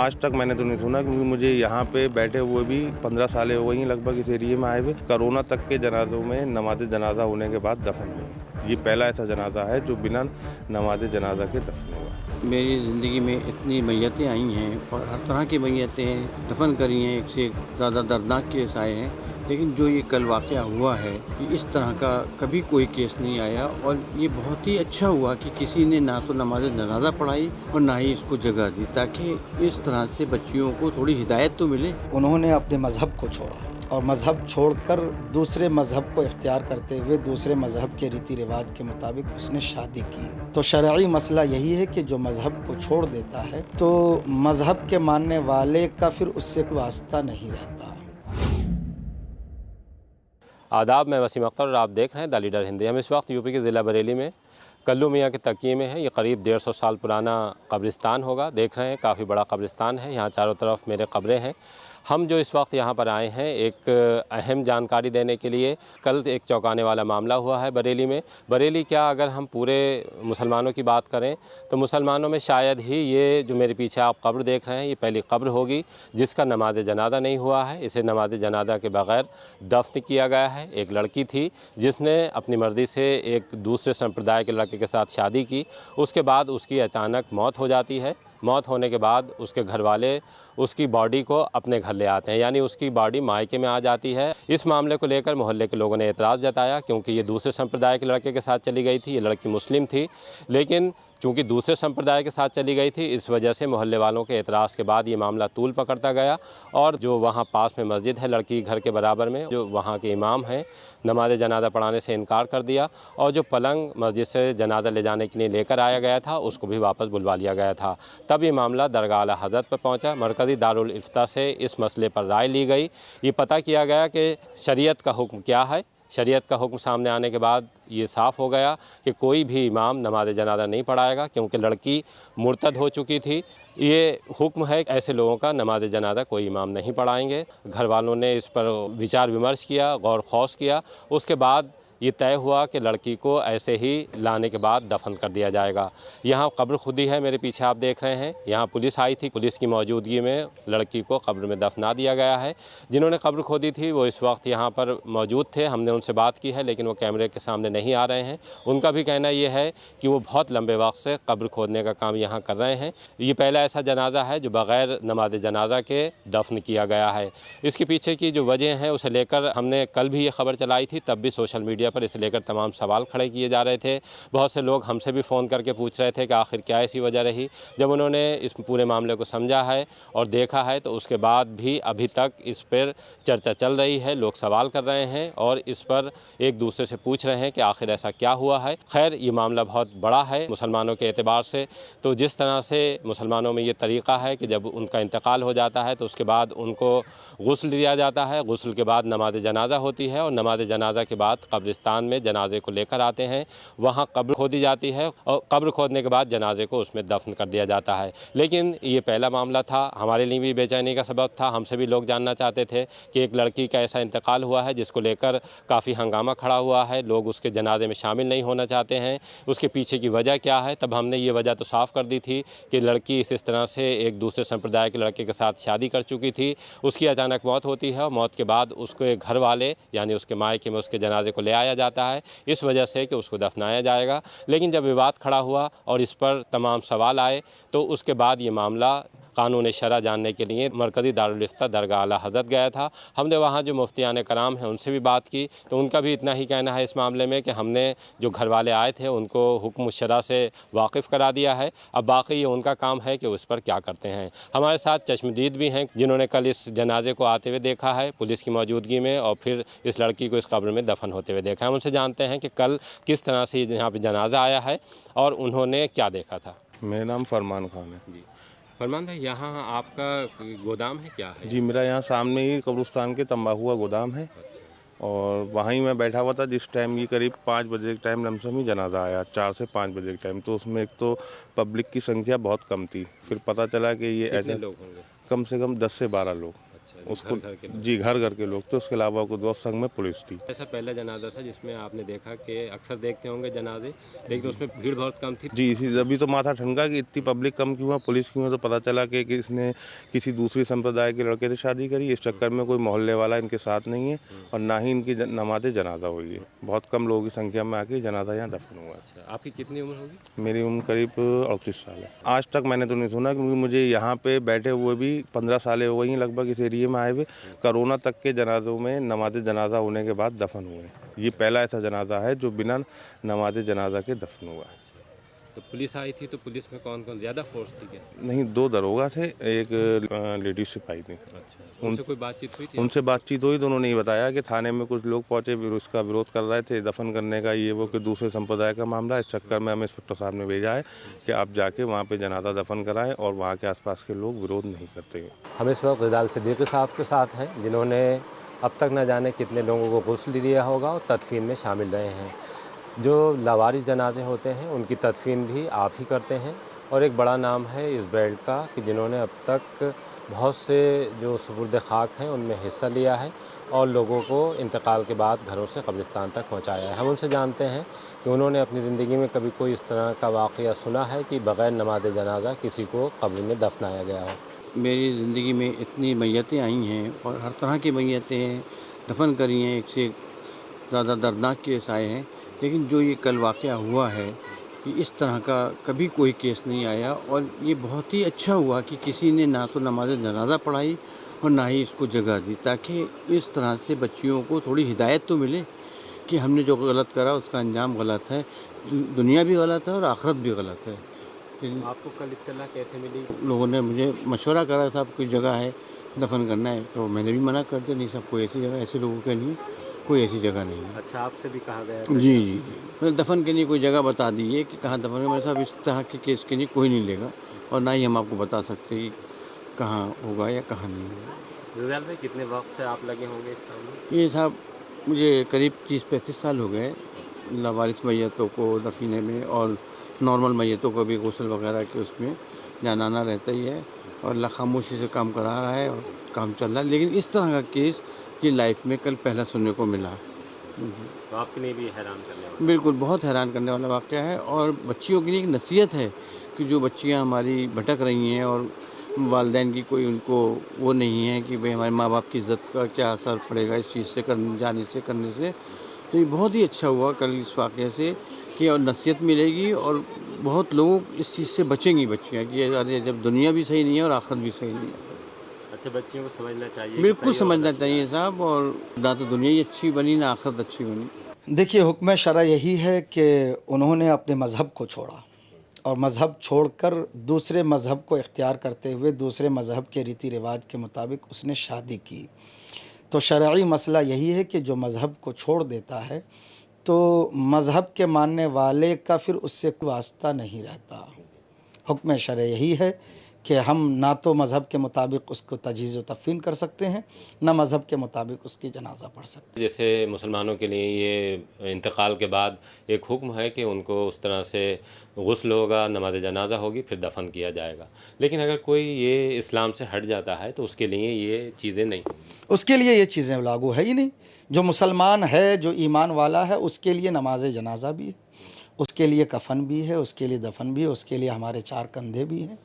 आज तक मैंने तो नहीं सुना, क्योंकि मुझे यहाँ पे बैठे हुए भी 15 सालें हो गई हैं लगभग इस एरिए में आए हुए। कोरोना तक के जनाजों में नमाज जनाजा होने के बाद दफन हुए। ये पहला ऐसा जनाजा है जो बिना नमाज जनाजा के दफन हुआ। मेरी ज़िंदगी में इतनी मैयतें आई हैं और हर तरह की मैयतें दफन करी हैं, एक से एक ज़्यादा दर्दनाक केस आए हैं, लेकिन जो ये कल वाक़या हुआ है, ये इस तरह का कभी कोई केस नहीं आया। और ये बहुत ही अच्छा हुआ कि किसी ने ना तो नमाज जनाजा पढ़ाई और ना ही इसको जगह दी, ताकि इस तरह से बच्चियों को थोड़ी हिदायत तो मिले। उन्होंने अपने मज़हब को छोड़ा और मज़हब छोड़कर दूसरे मज़हब को इख्तियार करते हुए दूसरे मज़हब के रीति रिवाज के मुताबिक उसने शादी की। तो शरई मसला यही है कि जो मज़हब को छोड़ देता है तो मज़हब के मानने वाले का फिर उससे कोई वास्ता नहीं रहता। आदाब, मैं वसीम अख्तर और आप देख रहे हैं द लीडर हिंदी। हम इस वक्त यूपी के ज़िला बरेली में कल्लू मियाँ के तकिए में है। ये करीब 150 साल पुराना कब्रिस्तान होगा। देख रहे हैं काफ़ी बड़ा कब्रिस्तान है। यहाँ चारों तरफ मेरे कब्रें हैं। हम जो इस वक्त यहाँ पर आए हैं एक अहम जानकारी देने के लिए। कल एक चौंकाने वाला मामला हुआ है बरेली में। बरेली क्या, अगर हम पूरे मुसलमानों की बात करें तो मुसलमानों में शायद ही ये जो मेरे पीछे आप कब्र देख रहे हैं ये पहली कब्र होगी जिसका नमाज जनाजा नहीं हुआ है। इसे नमाज जनाजा के बगैर दफन किया गया है। एक लड़की थी जिसने अपनी मर्ज़ी से एक दूसरे संप्रदाय के लड़के के साथ शादी की। उसके बाद उसकी अचानक मौत हो जाती है। मौत होने के बाद उसके घर वाले उसकी बॉडी को अपने घर ले आते हैं, यानी उसकी बॉडी मायके में आ जाती है। इस मामले को लेकर मोहल्ले के लोगों ने एतराज़ जताया, क्योंकि ये दूसरे संप्रदाय के लड़के के साथ चली गई थी। ये लड़की मुस्लिम थी, लेकिन चूँकि दूसरे संप्रदाय के साथ चली गई थी, इस वजह से मोहल्ले वालों के एतराज़ के बाद ये मामला तूल पकड़ता गया। और जो वहाँ पास में मस्जिद है लड़की घर के बराबर में, जो वहाँ के इमाम हैं, नमाज जनाजा पढ़ाने से इनकार कर दिया। और जो पलंग मस्जिद से जनाजा ले जाने के लिए लेकर आया गया था उसको भी वापस बुलवा लिया गया था। तब ये मामला दरगाह आला हज़रत पर पहुँचा। मरकज़ी दारुल इफ्ता से इस मसले पर राय ली गई। ये पता किया गया कि शरीयत का हुक्म क्या है। शरीयत का हुक्म सामने आने के बाद ये साफ़ हो गया कि कोई भी इमाम नमाज जनाजा नहीं पढ़ाएगा, क्योंकि लड़की मुर्तद हो चुकी थी। ये हुक्म है, ऐसे लोगों का नमाज जनाजा कोई इमाम नहीं पढ़ाएंगे। घर वालों ने इस पर विचार विमर्श किया, गौर खौस किया। उसके बाद ये तय हुआ कि लड़की को ऐसे ही लाने के बाद दफन कर दिया जाएगा। यहाँ कब्र खुदी है, मेरे पीछे आप देख रहे हैं। यहाँ पुलिस आई थी, पुलिस की मौजूदगी में लड़की को कब्र में दफना दिया गया है। जिन्होंने कब्र खोदी थी वो इस वक्त यहाँ पर मौजूद थे। हमने उनसे बात की है, लेकिन वो कैमरे के सामने नहीं आ रहे हैं। उनका भी कहना ये है कि वो बहुत लंबे वक्त से कब्र खोदने का काम यहाँ कर रहे हैं। ये पहला ऐसा जनाजा है जो बग़ैर नमाज जनाजा के दफन किया गया है। इसके पीछे की जो वजह है उसे लेकर हमने कल भी ये खबर चलाई थी, तब भी सोशल मीडिया पर इसे लेकर तमाम सवाल खड़े किए जा रहे थे। बहुत से लोग हमसे भी फ़ोन करके पूछ रहे थे कि आखिर क्या ऐसी वजह रही। जब उन्होंने इस पूरे मामले को समझा है और देखा है तो उसके बाद भी अभी तक इस पर चर्चा चल रही है। लोग सवाल कर रहे हैं और इस पर एक दूसरे से पूछ रहे हैं कि आखिर ऐसा क्या हुआ है। खैर, ये मामला बहुत बड़ा है मुसलमानों के एतबार से। तो जिस तरह से मुसलमानों में ये तरीक़ा है कि जब उनका इंतकाल हो जाता है तो उसके बाद उनको गुस्ल दिया जाता है। गुस्ल के बाद नमाज जनाजा होती है और नमाज जनाजा के बाद कब्रिस्तान में जनाजे को लेकर आते हैं। वहाँ कब्र खोदी जाती है और कब्र खोदने के बाद जनाजे को उसमें दफन कर दिया जाता है। लेकिन ये पहला मामला था, हमारे लिए भी बेचैनी का सबब था। हमसे भी लोग जानना चाहते थे कि एक लड़की का ऐसा इंतकाल हुआ है जिसको लेकर काफ़ी हंगामा खड़ा हुआ है। लोग उसके जनाजे में शामिल नहीं होना चाहते हैं। उसके पीछे की वजह क्या है? तब हमने ये वजह तो साफ़ कर दी थी कि लड़की इस तरह से एक दूसरे संप्रदाय के लड़के के साथ शादी कर चुकी थी। उसकी अचानक मौत होती है और मौत के बाद उसके घर वाले यानी उसके मायके में उसके जनाजे को ले आया जाता है, इस वजह से कि उसको दफनाया जाएगा। लेकिन जब विवाद खड़ा हुआ और इस पर तमाम सवाल आए तो उसके बाद ये मामला कानून शरअ जानने के लिए मरकज़ी दारुल इफ्ता दरगाह आला हज़रत गया था। हमने वहाँ जो मुफ्तियान कराम हैं उनसे भी बात की तो उनका भी इतना ही कहना है इस मामले में कि हमने जो घर वाले आए थे उनको हुक्म शरअ से वाकिफ़ करा दिया है। अब बाकी ये उनका काम है कि उस पर क्या करते हैं। हमारे साथ चश्मदीद भी हैं जिन्होंने कल इस जनाजे को आते हुए देखा है पुलिस की मौजूदगी में और फिर इस लड़की को इस कब्र में दफन होते हुए देखा है। हम उनसे जानते हैं कि कल किस तरह से यहाँ पर जनाजा आया है और उन्होंने क्या देखा था। मेरा नाम फरमान खान है जी फरमान भाई, यहाँ आपका गोदाम है क्या है? जी, मेरा यहाँ सामने ही कब्रिस्तान के तंबाकू का गोदाम है और वहीं मैं बैठा हुआ था जिस टाइम ये करीब 5 बजे के टाइम लमसम ही जनाजा आया, 4 से 5 बजे के टाइम। तो उसमें एक तो पब्लिक की संख्या बहुत कम थी। फिर पता चला कि ये ऐसे लोग होंगे? कम से कम 10 से 12 लोग। अच्छा, उसको घर के लोग। जी घर घर के लोग थे, उसके अलावा को दोस्त संग में पुलिस थी। ऐसा पहला जनाजा था जिसमें आपने देखा कि अक्सर देखते होंगे जनाजे, लेकिन उसमें भीड़ बहुत कम थी। जी इसी अभी तो माथा ठनका कि इतनी पब्लिक कम क्यों है, पुलिस क्यों है, तो पता चला कि इसने किसी दूसरी संप्रदाय के लड़के से शादी करी। इस चक्कर में कोई मोहल्ले वाला इनके साथ नहीं है और ना ही इनकी नमाज जनाजा हुई है। बहुत कम लोगों की संख्या में आके जनाजा यहाँ दफन हुआ है। अच्छा, आपकी कितनी उम्र होगी? मेरी उम्र करीब 38 साल है। आज तक मैंने तो नहीं सुना, क्योंकि मुझे यहाँ पे बैठे हुए भी 15 सालें हो गई हैं लगभग इस एरिए में आए हुए। कोरोना तक के जनाजों में नमाज जनाजा होने के बाद दफन हुए। ये पहला ऐसा जनाजा है जो बिना नमाज जनाजा के दफन हुआ है। तो पुलिस आई थी, तो पुलिस में कौन कौन ज़्यादा फोर्स थी क्या? नहीं, 2 दरोगा थे, एक लेडीज सिपाही थी। अच्छा, उनसे कोई बातचीत हुई थी? उनसे बातचीत हुई तो उन्होंने ये बताया कि थाने में कुछ लोग पहुंचे, फिर उसका विरोध कर रहे थे दफन करने का, ये वो कि दूसरे संप्रदाय का मामला। इस चक्कर में हमें इंस्पेक्टर साहब ने भेजा है कि आप जाके वहाँ पे जनाजा दफन कराएं और वहाँ के आसपास के लोग विरोध नहीं करते हैं। हम इस वक्त रिदाल सिद्दीकी साहब के साथ हैं, जिन्होंने अब तक न जाने कितने लोगों को गुस्ल दिया होगा और तदफीन में शामिल रहे हैं। जो लावारिस जनाजे होते हैं उनकी तदफीन भी आप ही करते हैं, और एक बड़ा नाम है इस बेल्ट का कि जिन्होंने अब तक बहुत से जो सुपुर्द खाक हैं उनमें हिस्सा लिया है और लोगों को इंतकाल के बाद घरों से कब्रिस्तान तक पहुंचाया है। हम उनसे जानते हैं कि उन्होंने अपनी ज़िंदगी में कभी कोई इस तरह का वाक़या सुना है कि बग़ैर नमाज जनाजा किसी को कब्र में दफनाया गया हो। मेरी ज़िंदगी में इतनी मैयतें आई हैं और हर तरह की मैयतें दफन करी हैं, एक से एक ज़्यादा दर्दनाक केस आए हैं, लेकिन जो ये कल वाक़या हुआ है कि इस तरह का कभी कोई केस नहीं आया। और ये बहुत ही अच्छा हुआ कि किसी ने ना तो नमाज जनाजा पढ़ाई और ना ही इसको जगह दी, ताकि इस तरह से बच्चियों को थोड़ी हिदायत तो मिले कि हमने जो गलत करा उसका अंजाम गलत है, दुनिया भी गलत है और आखिरत भी गलत है। आपको कल इत्तला कैसे मिली? लोगों ने मुझे मशवरा करा, साहब कोई जगह है दफन करना है, तो मैंने भी मना कर दिया, नहीं साहब कोई ऐसी जगह, ऐसे लोगों के लिए कोई ऐसी जगह नहीं है। अच्छा, आपसे भी कहा गया? जी जी जी, मतलब दफन के लिए कोई जगह बता दीजिए कि कहाँ दफन है। मेरे साहब इस तरह के केस के लिए कोई नहीं लेगा और ना ही हम आपको बता सकते कि कहाँ होगा या कहाँ नहीं होगा। रिजाल भाई, कितने वक्त से आप लगे होंगे इस काम में? ये साहब मुझे करीब 30-35 साल हो गए लावारिस मैयतों को दफीने में, और नॉर्मल मैयतों को भी गुस्ल वगैरह के उसमें जाना आना रहता ही है, और अल्लाह खामोशी से काम करा रहा है और काम चल रहा है। लेकिन इस तरह का केस ये लाइफ में कल पहला सुनने को मिला। तो आपके लिए भी हैरान करने वाला? बिल्कुल, बहुत हैरान करने वाला वाक़या है, और बच्चियों के लिए एक नसीहत है कि जो बच्चियाँ हमारी भटक रही हैं और वालिदैन की कोई उनको वो नहीं है कि भाई हमारे माँ बाप की इज़्ज़त का क्या असर पड़ेगा इस चीज़ से करने से। तो ये बहुत ही अच्छा हुआ कल इस वाक़ये से कि और नसीहत मिलेगी और बहुत लोग इस चीज़ से बचेंगी बच्चियाँ कि अरे जब दुनिया भी सही नहीं है और आखिरत भी सही नहीं है। अच्छा, बच्चियों को समझना चाहिए? बिल्कुल समझना चाहिए साहब, और ना तो दुनिया ही अच्छी बनी ना आखिरत अच्छी बनी। देखिए, हुक्म शरअ यही है कि उन्होंने अपने मज़हब को छोड़ा और मज़हब छोड़कर दूसरे मज़हब को इख्तियार करते हुए दूसरे मज़हब के रीति रिवाज के मुताबिक उसने शादी की। तो शरई मसला यही है कि जो मज़हब को छोड़ देता है तो मज़हब के मानने वाले का फिर उससे कोई वास्ता नहीं रहता। हुक्म शरअ यही है कि हम ना तो मज़हब के मुताबिक उसको तजहीज़ व तफ़ीन कर सकते हैं, ना मज़हब के मुताबिक उसकी जनाजा पढ़ सकते हैं। जैसे मुसलमानों के लिए ये इंतकाल के बाद एक हुक्म है कि उनको उस तरह से गुस्ल होगा, नमाज जनाजा होगी, फिर दफन किया जाएगा। लेकिन अगर कोई ये इस्लाम से हट जाता है तो उसके लिए ये चीज़ें नहीं, उसके लिए ये चीज़ें लागू है ही नहीं। जो मुसलमान है, जो ईमान वाला है, उसके लिए नमाज जनाजा भी है, उसके लिए कफन भी है, उसके लिए दफन भी है, उसके लिए हमारे 4 कंधे भी हैं।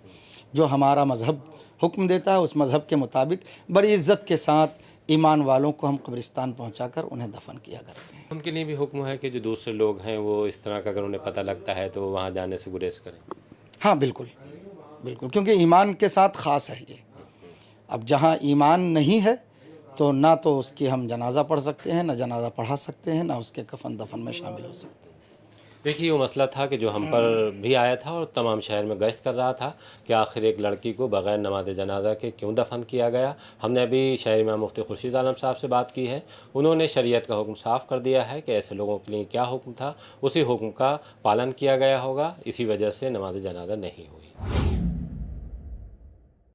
जो हमारा मज़हब हुक्म देता है उस मज़हब के मुताबिक बड़ी इज़्ज़त के साथ ईमान वालों को हम कब्रिस्तान पहुंचाकर उन्हें दफन किया करते हैं। उनके लिए भी हुक्म है कि जो दूसरे लोग हैं वो इस तरह का अगर उन्हें पता लगता है तो वहाँ जाने से गुरेज करें। हाँ बिल्कुल बिल्कुल, क्योंकि ईमान के साथ ख़ास है ये। अब जहाँ ईमान नहीं है तो ना तो उसकी हम जनाजा पढ़ सकते हैं, ना जनाजा पढ़ा सकते हैं, ना उसके कफन दफन में शामिल हो सकते हैं। देखिए, वो मसला था कि जो हम पर भी आया था और तमाम शहर में गश्त कर रहा था कि आखिर एक लड़की को बग़ैर नमाज जनाजा के क्यों दफन किया गया। हमने अभी शहर इमाम मुफ्ती खुर्शीद आलम साहब से बात की है। उन्होंने शरीयत का हुक्म साफ़ कर दिया है कि ऐसे लोगों के लिए क्या हुक्म था, उसी हुक्म का पालन किया गया होगा। इसी वजह से नमाज जनाजा नहीं हुई।